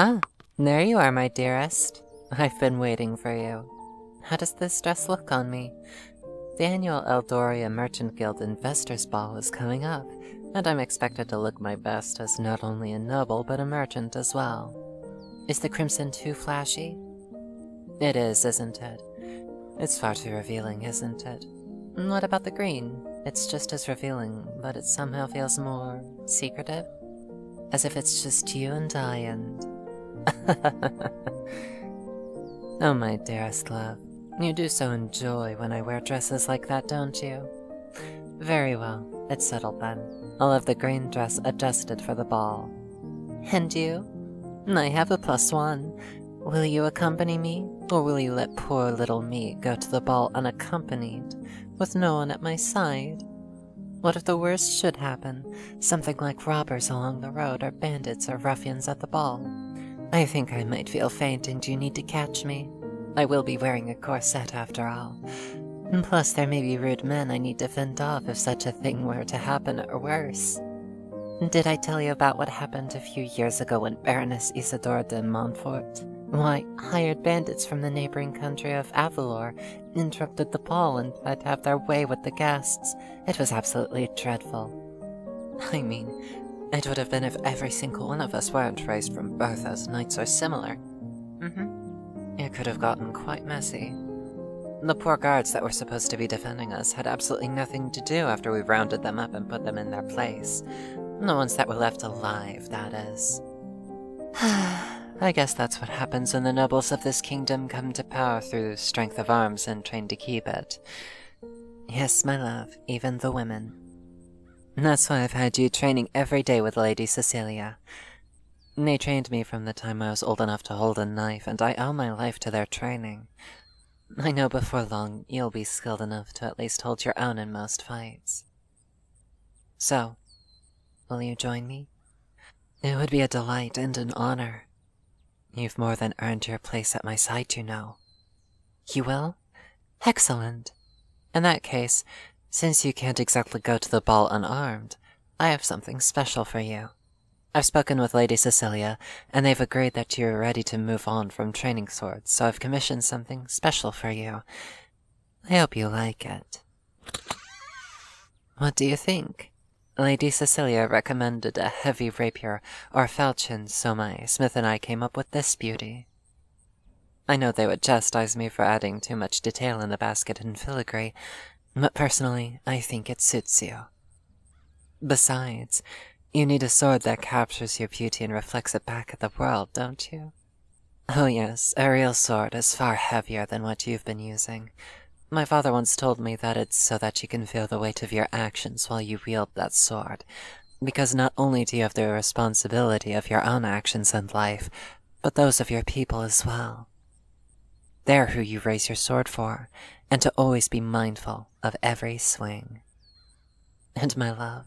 Ah, there you are, my dearest. I've been waiting for you. How does this dress look on me? The annual Eldoria Merchant Guild Investors Ball is coming up, and I'm expected to look my best as not only a noble but a merchant as well. Is the crimson too flashy? It is, isn't it? It's far too revealing, isn't it? What about the green? It's just as revealing, but it somehow feels more secretive. As if it's just you and I and... Oh, my dearest love. You do so enjoy when I wear dresses like that, don't you? Very well, it's settled then. I'll have the green dress adjusted for the ball. And you? I have a +1. Will you accompany me, or will you let poor little me go to the ball unaccompanied, with no one at my side? What if the worst should happen? Something like robbers along the road, or bandits or ruffians at the ball. I think I might feel faint and you need to catch me. I will be wearing a corset after all. And plus there may be rude men I need to fend off if such a thing were to happen, or worse. Did I tell you about what happened a few years ago when Baroness Isidore de Montfort, why, hired bandits from the neighboring country of Avalor, interrupted the ball and tried to have their way with the guests? It was absolutely dreadful. I mean, it would have been if every single one of us weren't raised from birth as knights or similar. It could have gotten quite messy. The poor guards that were supposed to be defending us had absolutely nothing to do after we rounded them up and put them in their place. The ones that were left alive, that is. I guess that's what happens when the nobles of this kingdom come to power through strength of arms and train to keep it. Yes, my love, even the women. That's why I've had you training every day with Lady Cecilia. They trained me from the time I was old enough to hold a knife, and I owe my life to their training. I know before long you'll be skilled enough to at least hold your own in most fights. So, will you join me? It would be a delight and an honor. You've more than earned your place at my side, you know. You will? Excellent. In that case, since you can't exactly go to the ball unarmed, I have something special for you. I've spoken with Lady Cecilia, and they've agreed that you're ready to move on from training swords, so I've commissioned something special for you. I hope you like it. What do you think? Lady Cecilia recommended a heavy rapier or falchion, so my smith and I came up with this beauty. I know they would chastise me for adding too much detail in the basket and filigree, but personally, I think it suits you. Besides, you need a sword that captures your beauty and reflects it back at the world, don't you? Oh yes, a real sword is far heavier than what you've been using. My father once told me that it's so that you can feel the weight of your actions while you wield that sword, because not only do you have the responsibility of your own actions and life, but those of your people as well. They're who you raise your sword for, and to always be mindful of every swing. And my love,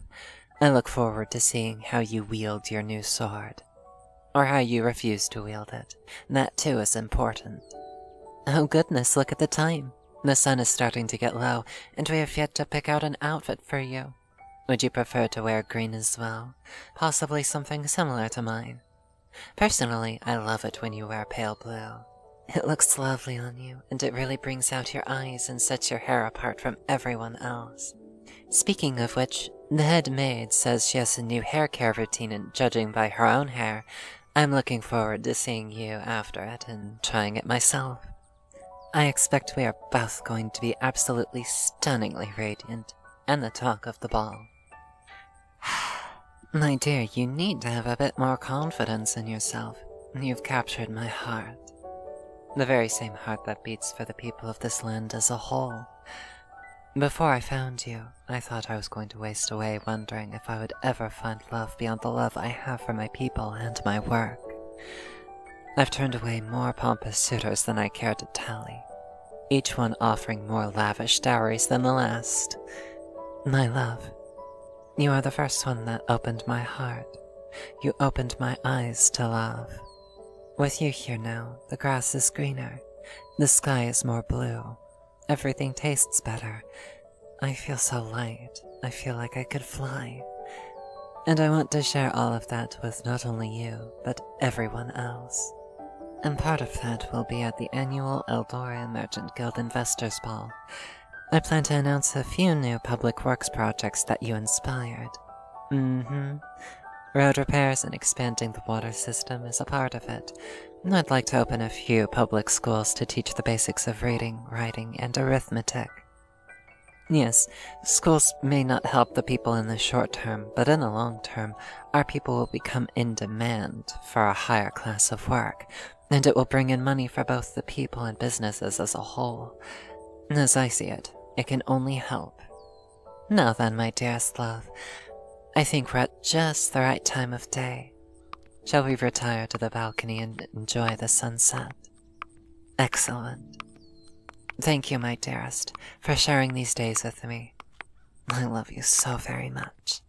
I look forward to seeing how you wield your new sword. Or how you refuse to wield it. That too is important. Oh goodness, look at the time. The sun is starting to get low, and we have yet to pick out an outfit for you. Would you prefer to wear green as well? Possibly something similar to mine. Personally, I love it when you wear pale blue. It looks lovely on you, and it really brings out your eyes and sets your hair apart from everyone else. Speaking of which, the head maid says she has a new hair care routine, and judging by her own hair, I'm looking forward to seeing you after it and trying it myself. I expect we are both going to be absolutely stunningly radiant, and the talk of the ball. My dear, you need to have a bit more confidence in yourself. You've captured my heart. The very same heart that beats for the people of this land as a whole. Before I found you, I thought I was going to waste away wondering if I would ever find love beyond the love I have for my people and my work. I've turned away more pompous suitors than I care to tally, each one offering more lavish dowries than the last. My love, you are the first one that opened my heart. You opened my eyes to love. With you here now, the grass is greener, the sky is more blue, everything tastes better. I feel so light, I feel like I could fly. And I want to share all of that with not only you, but everyone else. And part of that will be at the annual Eldorian Merchant Guild Investors Ball. I plan to announce a few new public works projects that you inspired. Road repairs and expanding the water system is a part of it. I'd like to open a few public schools to teach the basics of reading, writing, and arithmetic. Yes, schools may not help the people in the short term, but in the long term, our people will become in demand for a higher class of work, and it will bring in money for both the people and businesses as a whole. As I see it, it can only help. Now then, my dearest love, I think we're at just the right time of day. Shall we retire to the balcony and enjoy the sunset? Excellent. Thank you, my dearest, for sharing these days with me. I love you so very much.